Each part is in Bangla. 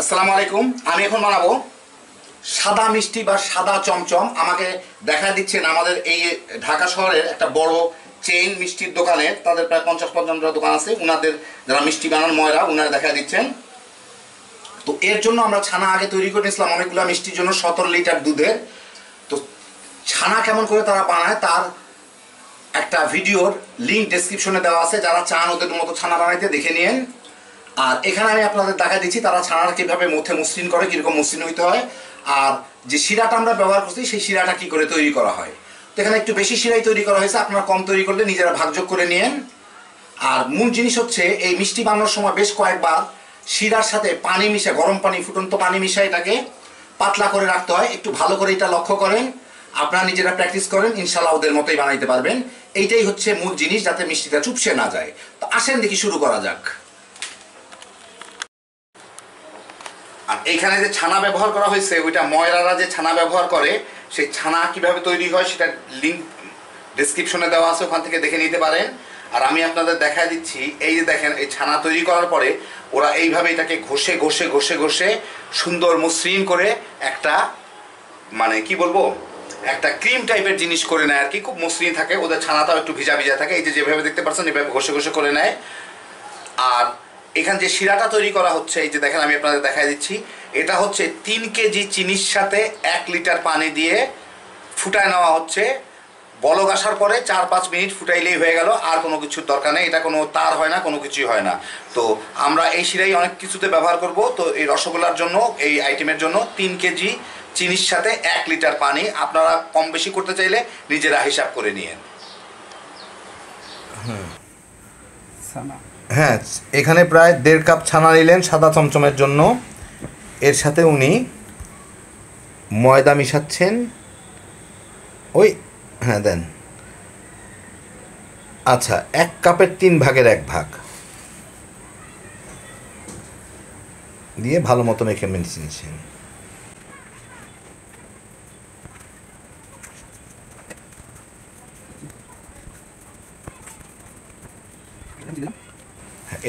আসসালামু আলাইকুম। আমি এখন বানাবো সাদা মিষ্টি বা সাদা চমচম। আমাকে দেখা দিচ্ছেন আমাদের এই ঢাকা শহরের একটা বড় চেইন মিষ্টির দোকানে, তাদের প্রায় 50-55টা দোকান আছে, ওনাদের যারা মিষ্টি বানান ময়রা, ওনারা দেখা দিচ্ছেন। তো এর জন্য আমরা ছানা আগে তৈরি করে নিয়েছিলাম অনেকগুলো মিষ্টির জন্য 17 লিটার দুধের। তো ছানা কেমন করে তারা বানায় তার একটা ভিডিওর লিঙ্ক ডেসক্রিপশনে দেওয়া আছে, যারা চান ওদের মতো ছানা বানাইতে দেখে নিন। আর এখানে আমি আপনাদের দেখা দিচ্ছি তারা ছানাটা কীভাবে মধ্যে মসৃণ করে, কীরকম মসৃণ হইতে হয়, আর যে শিরাটা আমরা ব্যবহার করছি সেই শিরাটা কী করে তৈরি করা হয়। তো এখানে একটু বেশি শিরাই তৈরি করা হয়েছে, আপনারা কম তৈরি করলে নিজেরা ভাগযোগ করে নিন। আর মূল জিনিস হচ্ছে এই মিষ্টি বানানোর সময় বেশ কয়েকবার শিরার সাথে পানি মিশে, গরম পানি, ফুটন্ত পানি মিশে এটাকে পাতলা করে রাখতে হয়। একটু ভালো করে এটা লক্ষ্য করেন, আপনারা নিজেরা প্র্যাকটিস করেন, ইনশাল্লাহ ওদের মতোই বানাইতে পারবেন। এইটাই হচ্ছে মূল জিনিস, যাতে মিষ্টিটা চুপসে না যায়। তো আসেন দেখি শুরু করা যাক। আর এইখানে যে ছানা ব্যবহার করা হয়েছে, ওইটা ময়রারা যে ছানা ব্যবহার করে, সেই ছানা কিভাবে তৈরি হয় সেটা লিঙ্ক ডেসক্রিপশনে দেওয়া আছে, ওখান থেকে দেখে নিতে পারেন। আর আমি আপনাদের দেখায় দিচ্ছি, এই যে দেখেন এই ছানা তৈরি করার পরে ওরা এইভাবে এটাকে ঘষে ঘষে ঘষে ঘষে সুন্দর মসৃণ করে একটা, মানে কি বলবো, একটা ক্রিম টাইপের জিনিস করে নেয় আর কি। খুব মসৃণ থাকে, ওদের ছানাটাও একটু ভিজা ভিজা থাকে। এই যে যেভাবে দেখতে পাচ্ছেন এভাবে ঘষে ঘষে করে নেয়। আর এখানে যে শিরাটা তৈরি করা হচ্ছে, এই যে দেখেন আমি আপনাদের দেখাই দিচ্ছি, এটা হচ্ছে 3 কেজি চিনির সাথে 1 লিটার পানি দিয়ে ফুটায় নেওয়া হচ্ছে। বলক আসার পরে 4-5 মিনিট ফুটাইলেই হয়ে গেল, আর কোনো কিছুর দরকার নেই। এটা কোনো তার হয় না, কোনো কিছুই হয় না। তো আমরা এই শিরাই অনেক কিছুতে ব্যবহার করব। তো এই রসগোল্লার জন্য, এই আইটেমের জন্য 3 কেজি চিনির সাথে 1 লিটার পানি। আপনারা কম বেশি করতে চাইলে নিজেরা হিসাব করে নিয়েন। হ্যাঁ, এখানে প্রায় 1.5 কাপ ছানা নিলেন সাদা চমচমের জন্য। এর সাথে উনি ময়দা মিশাচ্ছেন, ওই হ্যাঁ দেন, আচ্ছা 1 কাপের 3 ভাগের 1 ভাগ দিয়ে ভালো মতো মেখে নিচ্ছেন।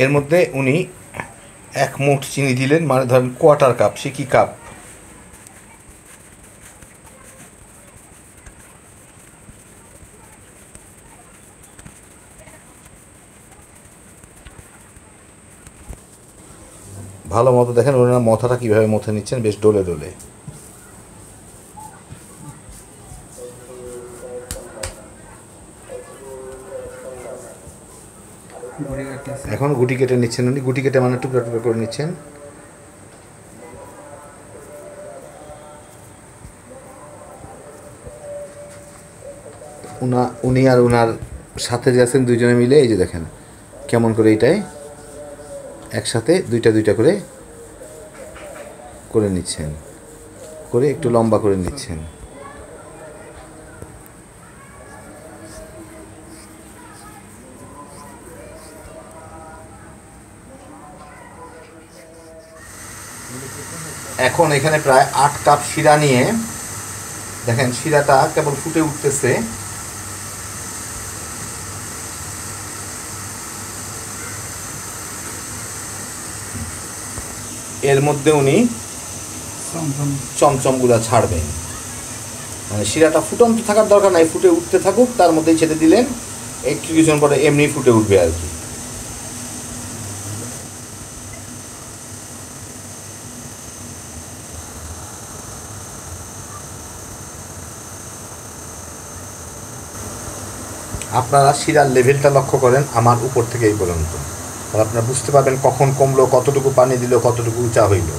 এর মধ্যে উনি 1 মুঠ চিনি দিলেন, মানে ধরেন 1/4 কাপ, সিকি কাপ। ভালো মতো দেখেন ওনারা মাথাটা কীভাবে মথে নিচ্ছেন, বেশ ডলে ডলে। এখন গুটি কেটে নিচ্ছেন উনি, গুটি কেটে মানে টুকরা টুকরা করে নিচ্ছেন। উনি আর ওনার সাথে যে আছেন দুইজনে মিলে, এই যে দেখেন কেমন করে এইটাই একসাথে দুইটা দুইটা করে করে নিচ্ছেন, করে একটু লম্বা করে নিচ্ছেন। এখন এখানে প্রায় 8 কাপ শিরা নিয়ে দেখেন শিরাটা কেবল ফুটে উঠতেছে। এর মধ্যে উনি চমচমগুলা ছাড়বেন, মানে শিরাটা ফুটন্ত থাকার দরকার নাই, ফুটে উঠতে থাকুক, তার মধ্যেই ছেড়ে দিলেন, একটু কিছুক্ষণ পরে এমনি ফুটে উঠবে আর কি। আপনারা শিরার লেভেলটা লক্ষ্য করেন আমার উপর থেকে এই পর্যন্ত, আর আপনারা বুঝতে পারবেন কখন কমলো, কতটুকু পানি দিল, কতটুকু উঁচা হইল।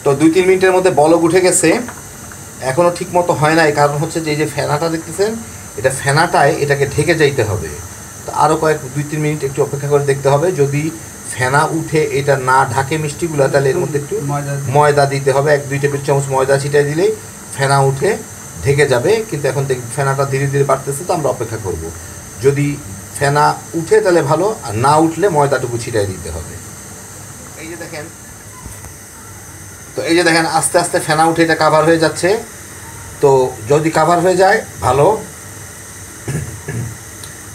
তো 2-3 মিনিটের মধ্যে বলক উঠে গেছে। এখনও ঠিক মতো হয় নাই, কারণ হচ্ছে যে এই যে ফেনাটা দেখতেছেন, এটা ফেনাটায় এটাকে ঢেকে যাইতে হবে। তো আরও 2-3 মিনিট একটু অপেক্ষা করে দেখতে হবে। যদি ফেনা উঠে এটা না ঢাকে মিষ্টিগুলো, তাহলে এর মধ্যে একটু ময়দা দিতে হবে। 1-2 টেবিল চামচ ময়দা ছিটাই দিলেই ফেনা উঠে ঢেকে যাবে। কিন্তু এখন দেখি ফেনাটা ধীরে ধীরে বাড়তেছে, তো আমরা অপেক্ষা করব। যদি ফেনা উঠে তাহলে ভালো, আর না উঠলে ময়দাটুকু ছিটাই দিতে হবে। এই যে দেখেন, তো এই যে দেখেন আস্তে আস্তে ফেনা উঠে এটা কাভার হয়ে যাচ্ছে। তো যদি কাভার হয়ে যায় ভালো,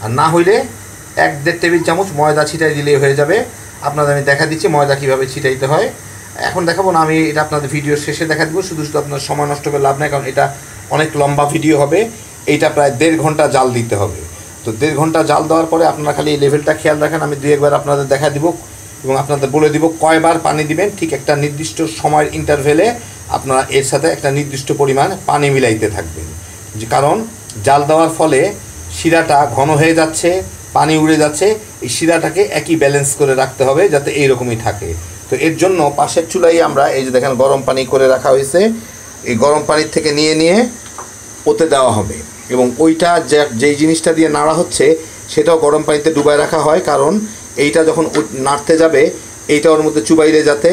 আর না হইলে 1-1.5 টেবিল চামচ ময়দা ছিটাই দিলেই হয়ে যাবে। আপনাদের আমি দেখা দিচ্ছি ময়দা কীভাবে ছিটাইতে হয়। এখন দেখাবো না, আমি এটা আপনাদের ভিডিওর শেষে দেখা দেবো। শুধু আপনার সময় নষ্ট করে লাভ নেই, কারণ এটা অনেক লম্বা ভিডিও হবে। এইটা প্রায় 1.5 ঘন্টা জাল দিতে হবে। তো 1.5 ঘন্টা জাল দেওয়ার পরে আপনারা খালি এই লেভেলটা খেয়াল রাখেন। আমি 2-1 আপনাদের দেখা দিব এবং আপনাদের বলে দিব কয়বার পানি দিবেন। ঠিক একটা নির্দিষ্ট সময়ের ইন্টারভেলে আপনারা এর সাথে একটা নির্দিষ্ট পরিমাণ পানি মিলাইতে থাকবেন, যে কারণ জাল দেওয়ার ফলে শিরাটা ঘন হয়ে যাচ্ছে, পানি উড়ে যাচ্ছে। এই শিরাটাকে একই ব্যালেন্স করে রাখতে হবে যাতে এইরকমই থাকে। তো এর জন্য পাশের চুলাই আমরা এই যে দেখেন গরম পানি করে রাখা হয়েছে, এই গরম পানির থেকে নিয়ে নিয়ে ওতে দেওয়া হবে। এবং ওইটা যেই জিনিসটা দিয়ে নাড়া হচ্ছে সেটাও গরম পানিতে ডুবায় রাখা হয়, কারণ এইটা যখন নাড়তে যাবে এইটা ওর মধ্যে চুবাইলে যাতে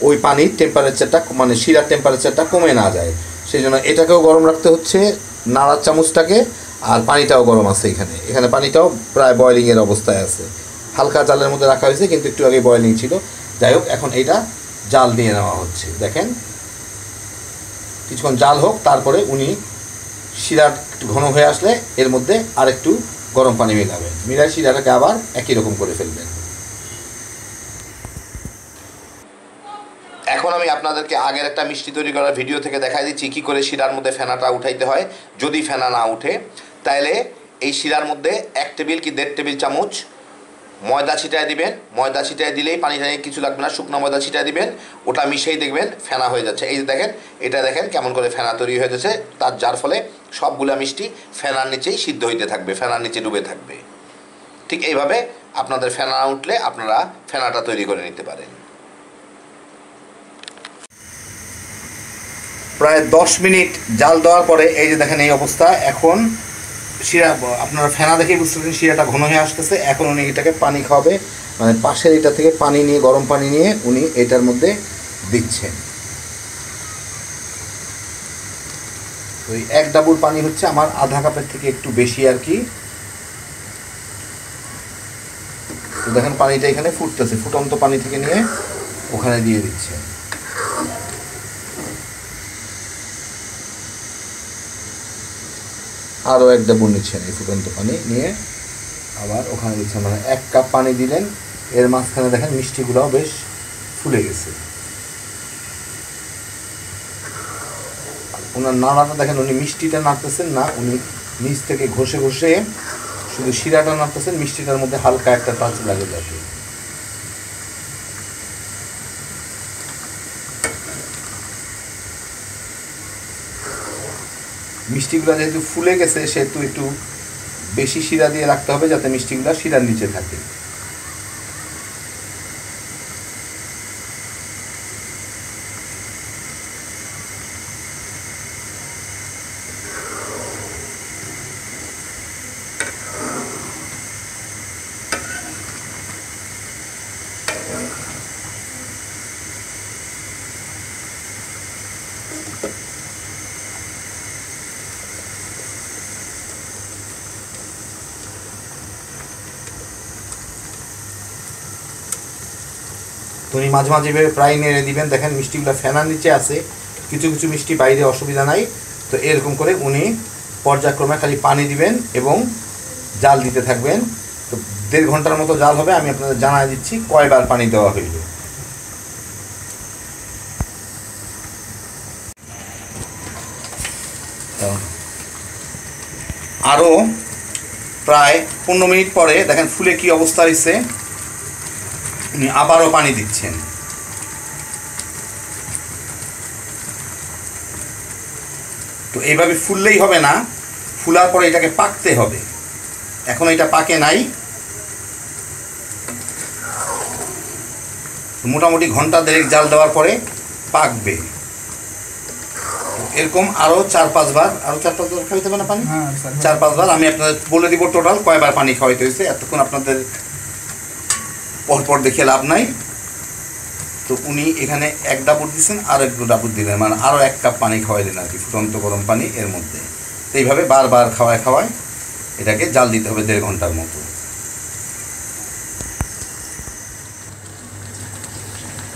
ওই পানির টেম্পারেচারটা মানে শিরার টেম্পারেচারটা কমে না যায়। সেই জন্য এটাকেও গরম রাখতে হচ্ছে, নাড়ার চামচটাকে, আর পানিটাও গরম আছে। এখানে পানিটাও প্রায় বয়লিংয়ের অবস্থায় আছে। হালকা জালের মধ্যে রাখা হয়েছে কিন্তু একটু আগে বয়লিং ছিল। যাই হোক, এখন এইটা জাল দিয়ে নেওয়া হচ্ছে। দেখেন কিছুক্ষণ জাল হোক, তারপরে উনি শিরা একটু ঘন হয়ে আসলে এর মধ্যে আর একটু গরম পানি মিলাবেন, মিলাই শিরাটাকে আবার একই রকম করে ফেলবেন। এখন আমি আপনাদেরকে আগের একটা মিষ্টি তৈরি করার ভিডিও থেকে দেখাই দিচ্ছি কী করে শিরার মধ্যে ফেনাটা উঠাইতে হয়। যদি ফেনা না উঠে তাহলে এই শিরার মধ্যে 1 টেবিল কি 1.5 টেবিল চামচ ময়দা ছিটায় দিবেন। ময়দা ছিটায় দিলেই পানি টানি কিছু লাগবে না, শুকনো ময়দা ছিটায় দিবেন। ওটা মিশেই দেখবেন ফেনা হয়ে যাচ্ছে। এই যে দেখেন, এটা দেখেন কেমন করে ফেনা তৈরি হয়ে যাচ্ছে, যার ফলে সবগুলা মিষ্টি ফেনার নিচেই সিদ্ধ হইতে থাকবে, ফেনার নিচে ডুবে থাকবে। ঠিক এইভাবে আপনাদের ফেনা উঠলে আপনারা ফেনাটা তৈরি করে নিতে পারেন। প্রায় 10 মিনিট জাল দেওয়ার পরে এই যে দেখেন এই অবস্থা। এখন শিরা আপনারা ফেনা দেখেই বুঝতে পারছেন শিরাটা ঘন হয়ে আসতেছে। এখন উনি এটাকে পানি খাওয়াবে, মানে পাশের এটা থেকে পানি নিয়ে, গরম পানি নিয়ে উনি এটার মধ্যে দিচ্ছেন। ওই 1 ডাবল পানি হচ্ছে আমার আধা কাপের থেকে একটু বেশি আর কি। তো দেখেন পানিটা এখানে ফুটতেছে, ফুটন্ত পানি থেকে নিয়ে ওখানে দিয়ে দিচ্ছে। আরও 1 ডাবল নিচ্ছেন এই ফুটন্ত পানি নিয়ে, আবার ওখানে দিচ্ছেন। মানে 1 কাপ পানি দিলেন, এর মাঝখানে দেখেন মিষ্টিগুলোও বেশ ফুলে গেছে। ওনার নাড়াটা দেখেন, উনি মিষ্টিটা নাড়তেছেন না, উনি নিচ থেকে ঘষে ঘষে শুধু শিরাটা নাড়তেছেন, মিষ্টিটার মধ্যে হালকা একটা টাচ লাগে যাতে। মিষ্টিগুলো যেহেতু ফুলে গেছে সেহেতু একটু বেশি শিরা দিয়ে রাখতে হবে যাতে মিষ্টিগুলো শিরার নিচে থাকে। তো উনি মাঝে মাঝে প্রায় নেড়ে দিবেন। দেখেন মিষ্টিগুলো ফেনার নিচে আছে, কিছু কিছু মিষ্টি বাইরে, অসুবিধা নাই। তো এরকম করে উনি পর্যায়ক্রমে খালি পানি দিবেন এবং জাল দিতে থাকবেন। তো 1.5 ঘন্টার মতো জাল হবে। আমি আপনাদের জানাই দিচ্ছি কয়বার পানি দেওয়া হইল। আরও প্রায় 15 মিনিট পরে দেখেন ফুলে কি অবস্থা হয়েছে। উনি আবারও পানি দিচ্ছেন। তো এইভাবে ফুললেই হবে না, ফুলার পরে এটাকে পাকতে হবে। এখন এটা পাকে নাই, মোটামুটি ঘন্টা 1.5 জাল দেওয়ার পরে পাকবে। এরকম আরও 4-5 বার, আরও 4-5 বার খাওয়াইতে হবে না পানি, 4-5 বার। আমি আপনাদের বলে দিব টোটাল কয়বার পানি খাওয়াইতে হয়েছে। এতক্ষণ আপনাদের পরপর দেখে লাভ নাই। তো উনি এখানে 1 ডাবুর দিচ্ছেন, আর 1 ডাবুর দিলেন, মানে আরও 1 কাপ পানি খাওয়াইলেন আর কি, ফুটন্ত গরম পানি এর মধ্যে। তো এইভাবে বারবার খাওয়ায় এটাকে জাল দিতে হবে 1.5 ঘন্টার মতো।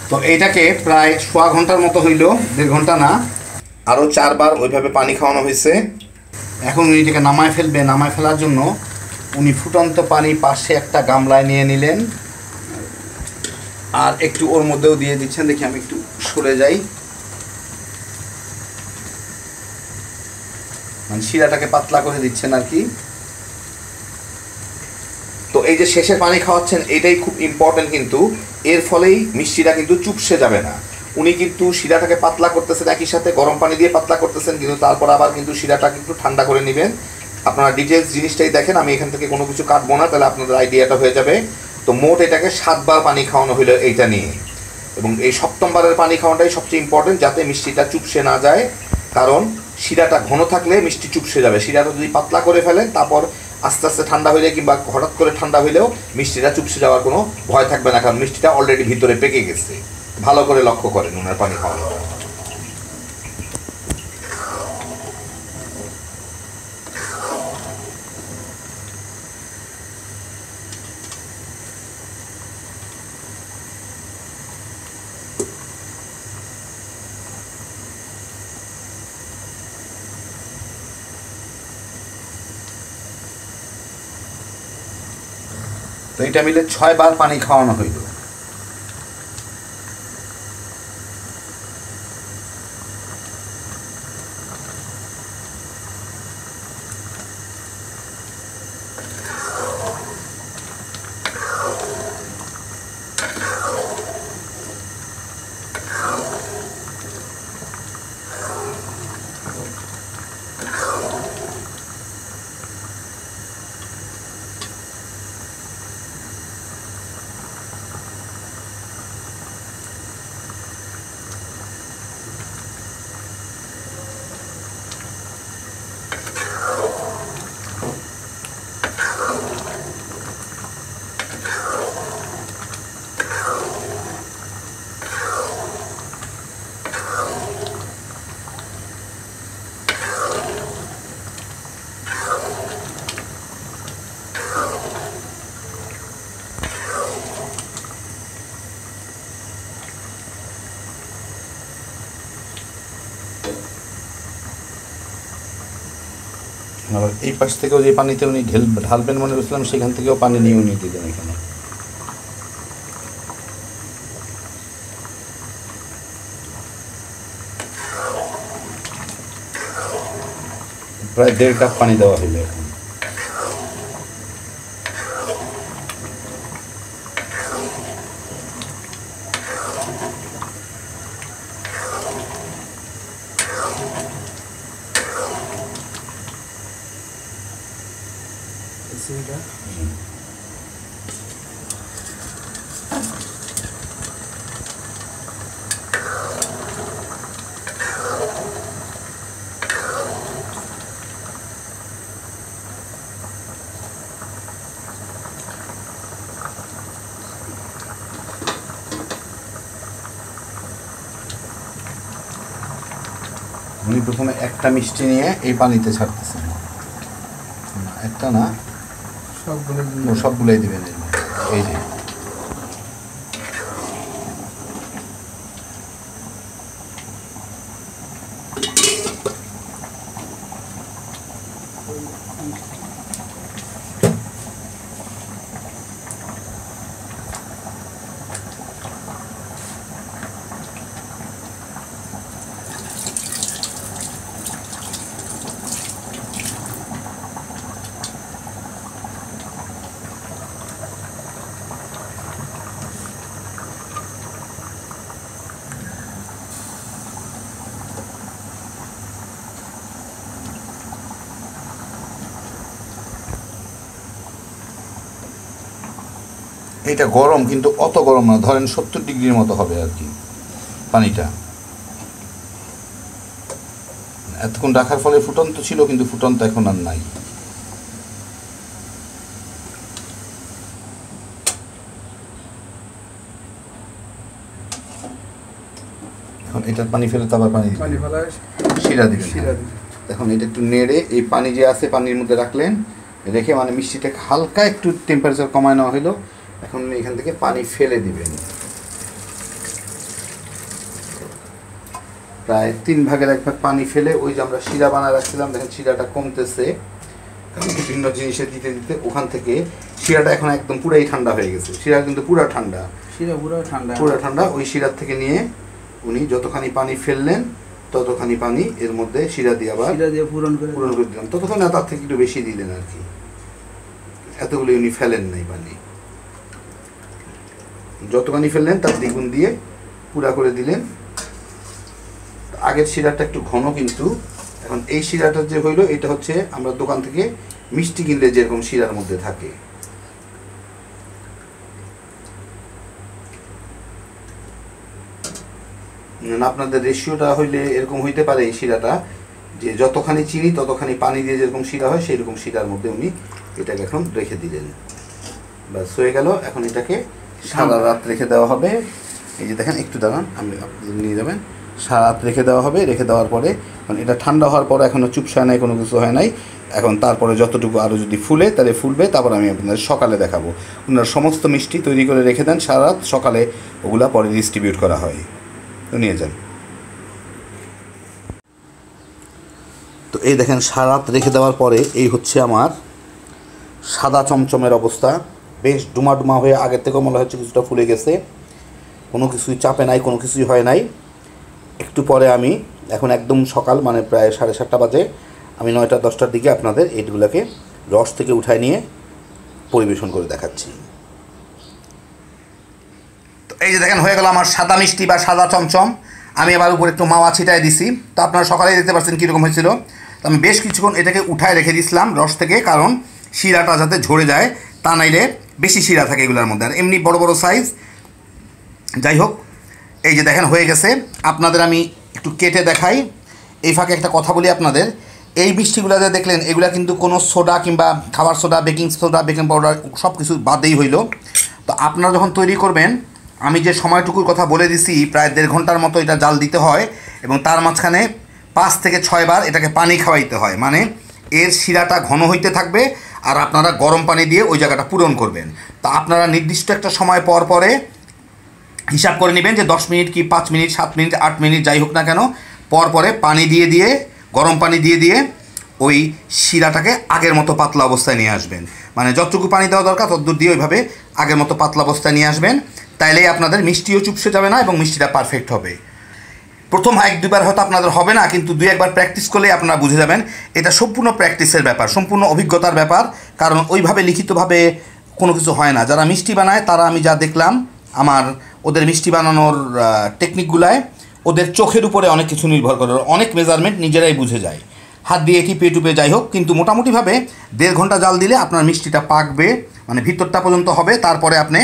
তো এইটাকে প্রায় 1.25 ঘন্টার মতো হইল, 1.5 ঘন্টা না, আরও 4 বার ওইভাবে পানি খাওয়ানো হয়েছে। এখন উনি এটাকে নামায় ফেলবে। নামায় ফেলার জন্য উনি ফুটন্ত পানি পাশে একটা গামলায় নিয়ে নিলেন, আর একটু ওর মধ্যেও দিয়ে দিচ্ছেন। দেখি আমি একটু সরে যাই, মানে শিরাটাকে পাতলা করে দিচ্ছেন আর কি। তো এই যে শেষের পানি খাওয়াচ্ছেন এটাই খুব ইম্পর্টেন্ট, কিন্তু এর ফলেই মিষ্টিটা কিন্তু চুপসে যাবে না। উনি কিন্তু শিরাটাকে পাতলা করতেছেন, একই সাথে গরম পানি দিয়ে পাতলা করতেছেন, কিন্তু তারপর আবার কিন্তু শিরাটাকে একটু ঠান্ডা করে নেবেন। আপনারা ডিটেলস জিনিসটাই দেখেন, আমি এখান থেকে কোনো কিছু কাটবো না, তাহলে আপনাদের আইডিয়াটা হয়ে যাবে। তো মোট এটাকে 7 বার পানি খাওয়ানো হলো এইটা নিয়ে, এবং এই 7ম বারের পানি খাওয়ানোটাই সবচেয়ে ইম্পর্টেন্ট, যাতে মিষ্টিটা চুপসে না যায়। কারণ শিরাটা ঘন থাকলে মিষ্টি চুপসে যাবে। শিরাটা যদি পাতলা করে ফেলেন, তারপর আস্তে আস্তে ঠান্ডা হইলে কিংবা হঠাৎ করে ঠান্ডা হইলেও মিষ্টিটা চুপসে যাওয়ার কোনো ভয় থাকবে না, কারণ মিষ্টিটা অলরেডি ভিতরে পেকে গেছে। ভালো করে লক্ষ্য করেন ওনার পানি খাওয়ানো। তো এটা মিলে 6 বার পানি খাওয়ানো হইল। আবার এই পাশ থেকেও যে পানিতে উনি ঢালবেন মনে করছিলাম, সেখান থেকেও পানি নিয়ে উনি দিলেন এখানে। প্রায় 1.5 কাপ পানি দেওয়া হইলো এখন। উনি প্রথমে একটা মিষ্টি নিয়ে এই পানিতে ছাড়তেছেন, একটা না সবগুলোই দিবেন এই যে। এটা গরম, কিন্তু অত গরম না, ধরেন 70 ডিগ্রির মতো হবে আর কি পানিটা। এতক্ষণ রাখার ফলে ফুটন্ত ছিল, কিন্তু ফুটন্ত এখন আর নাই। এখন এটার পানি ফেলে তো আবার পানি শিরা দিবেন। এখন এটা একটু নেড়ে এই পানি যে আছে পানির মধ্যে রাখলেন, রেখে মানে মিষ্টিটাকে হালকা একটু টেম্পারেচার কমায় নেওয়া হলো। এখন এখান থেকে পানি ফেলে দিবেন, প্রায় 3 ভাগের 1 ভাগ পানি ফেলে। ওই যে আমরা শিরা বানায় রাখছিলাম, দেখেন শিরাটা কমতেছে, বিভিন্ন জিনিসে দিতে দিতে ওখান থেকে শিরাটা এখন একদম পুরাই ঠান্ডা হয়ে গেছে। শিরা কিন্তু পুরা ঠান্ডা, পুরা ঠান্ডা। ওই শিরার থেকে নিয়ে উনি যতখানি পানি ফেললেন ততখানি পানি এর মধ্যে শিরা দিয়ে আবার পূরণ করে দিলাম। ততক্ষণ না, তার থেকে একটু বেশি দিলেন আর কি, এতগুলো উনি ফেলেন নাই পানি। যতখানি ফেললেন তার দ্বিগুণ দিয়ে পুরা করে দিলেন। আগের শিরাটা একটু ঘন, কিন্তু এখন এই শিরাটা যে হইলো এটা হচ্ছে আমরা দোকান থেকে মিষ্টি কিনলে যেরকম শিরার মধ্যে থাকে। আপনাদের রেশিওটা হইলে এরকম হইতে পারে এই শিরাটা, যে যতখানি চিনি ততখানি পানি দিয়ে যেরকম শিরা হয় সেই রকম শিরার মধ্যে উনি এটাকে এখন রেখে দিলেন। ব্যাস হয়ে গেল। এখন এটাকে সারা রাত রেখে দেওয়া হবে। এই যে দেখেন, একটু দাঁড়ান, আপনি নিয়ে যাবেন। সারা রাত রেখে দেওয়া হবে। রেখে দেওয়ার পরে মানে এটা ঠান্ডা হওয়ার পরে এখনও চুপসায় নাই, কোনো কিছু হয় নাই। এখন তারপরে যতটুকু আরও যদি ফুলে তাহলে ফুলবে, তারপর আমি আপনাদের সকালে দেখাবো। ওনারা সমস্ত মিষ্টি তৈরি করে রেখে দেন সারা রাত, সকালে ওগুলা পরে ডিস্ট্রিবিউট করা হয়। তো নিয়ে যান। তো এই দেখেন, সারা রাত রেখে দেওয়ার পরে এই হচ্ছে আমার সাদা চমচমের অবস্থা। বেশ ডুমা ডুমা হয়ে আগের থেকেও মনে হচ্ছে কিছুটা ফুলে গেছে, কোনো কিছুই চাপে নাই, কোনো কিছুই হয় নাই। একটু পরে আমি এখন একদম সকাল, মানে প্রায় 7:30 বাজে, আমি 9টা-10টার দিকে আপনাদের এইগুলোকে রস থেকে উঠায় নিয়ে পরিবেশন করে দেখাচ্ছি। তো এই যে দেখেন, হয়ে গেল আমার সাদা মিষ্টি বা সাদা চমচম। আমি এবার উপরে একটু মাওয়া ছিটায় দিছি। তো আপনারা সকালেই দেখতে পাচ্ছেন কীরকম হয়েছিল। তো আমি বেশ কিছুক্ষণ এটাকে উঠায় রেখে দিয়েছিলাম রস থেকে, কারণ শিরাটা যাতে ঝরে যায়, তা নাইলে বেশি শিরা থাকে এগুলোর মধ্যে। আর এমনি বড় বড় সাইজ। যাই হোক, এই যে দেখেন হয়ে গেছে। আপনাদের আমি একটু কেটে দেখাই। এই ফাঁকে একটা কথা বলি আপনাদের, এই মিষ্টিগুলো যে দেখলেন এগুলা কিন্তু কোনো সোডা কিংবা খাবার soda, baking soda, baking powder সব কিছু বাদেই হইল। তো আপনারা যখন তৈরি করবেন, আমি যে সময়টুকুর কথা বলে দিছি, প্রায় 1.5 ঘন্টার মতো এটা জাল দিতে হয়, এবং তার মাঝখানে 5 থেকে 6 বার এটাকে পানি খাওয়াইতে হয়। মানে এর শিরাটা ঘন হইতে থাকবে, আর আপনারা গরম পানি দিয়ে ওই জায়গাটা পূরণ করবেন। তো আপনারা নির্দিষ্ট একটা সময় পর পরে হিসাব করে নেবেন যে 10 মিনিট কি 5 মিনিট, 7 মিনিট, 8 মিনিট, যাই হোক না কেন, পরে পানি দিয়ে গরম পানি দিয়ে ওই শিরাটাকে আগের মতো পাতলা অবস্থায় নিয়ে আসবেন। মানে যতটুকু পানি দেওয়া দরকার ততদূর দিয়ে ওইভাবে আগের মতো পাতলা অবস্থায় নিয়ে আসবেন। তাইলেই আপনাদের মিষ্টিও চুপসে যাবে না এবং মিষ্টিটা পারফেক্ট হবে। প্রথম 1-2 বার হয়তো আপনাদের হবে না, কিন্তু 2-1 বার প্র্যাকটিস করলেই আপনারা বুঝে যাবেন। এটা সম্পূর্ণ প্র্যাকটিসের ব্যাপার, সম্পূর্ণ অভিজ্ঞতার ব্যাপার। কারণ ওইভাবে লিখিতভাবে কোনো কিছু হয় না। যারা মিষ্টি বানায় তারা, আমি যা দেখলাম আমার ওদের মিষ্টি বানানোর টেকনিকগুলায়, ওদের চোখের উপরে অনেক কিছু নির্ভর করে, অনেক মেজারমেন্ট নিজেরাই বুঝে যায়, হাত দিয়ে টিপে টুপে, যাই হোক। কিন্তু মোটামুটিভাবে 1.5 ঘন্টা জাল দিলে আপনার মিষ্টিটা পাকবে, মানে ভিতরটা পর্যন্ত হবে। তারপরে আপনি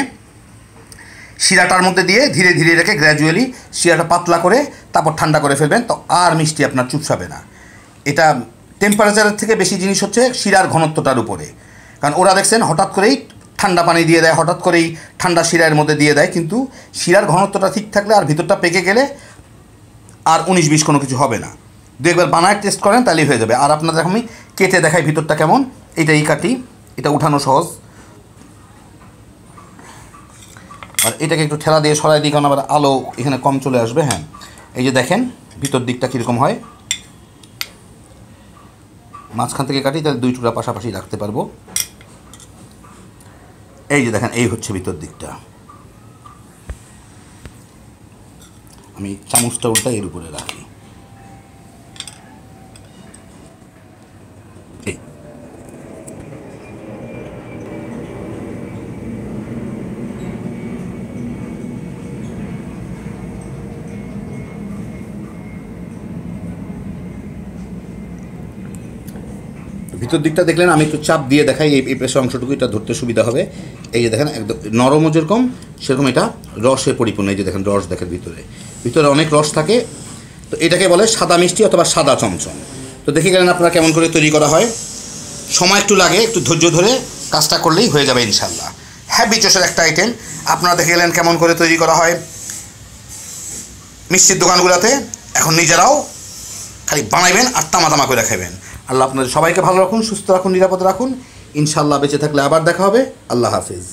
শিরাটার মধ্যে দিয়ে ধীরে ধীরে রেখে গ্র্যাজুয়ালি শিরাটা পাতলা করে তারপর ঠান্ডা করে ফেলবেন। তো আর মিষ্টি আপনার চুপসাবে না। এটা টেম্পারেচারের থেকে বেশি জিনিস হচ্ছে শিরার ঘনত্বটার উপরে। কারণ ওরা দেখছেন হঠাৎ করেই ঠান্ডা পানি দিয়ে দেয়, হঠাৎ করেই ঠান্ডা শিরার মধ্যে দিয়ে দেয়, কিন্তু শিরার ঘনত্বটা ঠিক থাকলে আর ভিতরটা পেকে গেলে আর 19-20 কোনো কিছু হবে না। 2-1 বার বানায় টেস্ট করেন তাহলেই হয়ে যাবে। আর আপনাদের আমি কেটে দেখাই ভিতরটা কেমন। এটাই কাটি, এটা উঠানো সহজ। আর এটাকে একটু ঠেলা দিয়ে সরাই দিই, কারণ আবার আলো এখানে কম চলে আসবে। হ্যাঁ, এই যে দেখেন ভিতর দিকটা কীরকম হয়। মাঝখান থেকে কাটি, তাহলে 2 টুকরা পাশাপাশি রাখতে পারবো। এই যে দেখেন, এই হচ্ছে ভিতর দিকটা। আমি চামচটা উল্টা এর উপরে রাখি। ভিতর দিকটা দেখলেন, আমি একটু চাপ দিয়ে দেখাই, এই পেশা অংশটুকু এটা ধরতে সুবিধা হবে। এই যে দেখেন, একদম নরমও যেরকম সেরকম এটা রসে পরিপূর্ণ। এই যে দেখেন রস, দেখেন ভিতরে অনেক রস থাকে। তো এটাকে বলে সাদা মিষ্টি অথবা সাদা চমচম। তো দেখে গেলেন আপনারা কেমন করে তৈরি করা হয়। সময় একটু লাগে, একটু ধৈর্য ধরে কাজটা করলেই হয়ে যাবে ইনশাল্লাহ। হ্যাভি চোষের একটা আইটেম। আপনারা দেখে গেলেন কেমন করে তৈরি করা হয় মিষ্টির দোকানগুলোতে। এখন নিজেরাও খালি বানাইবেন আর তামা করে খাইবেন। আল্লাহ আপনাদের সবাইকে ভালো রাখুন, সুস্থ রাখুন, নিরাপদে রাখুন। ইনশাল্লাহ বেঁচে থাকলে আবার দেখা হবে। আল্লাহ হাফিজ।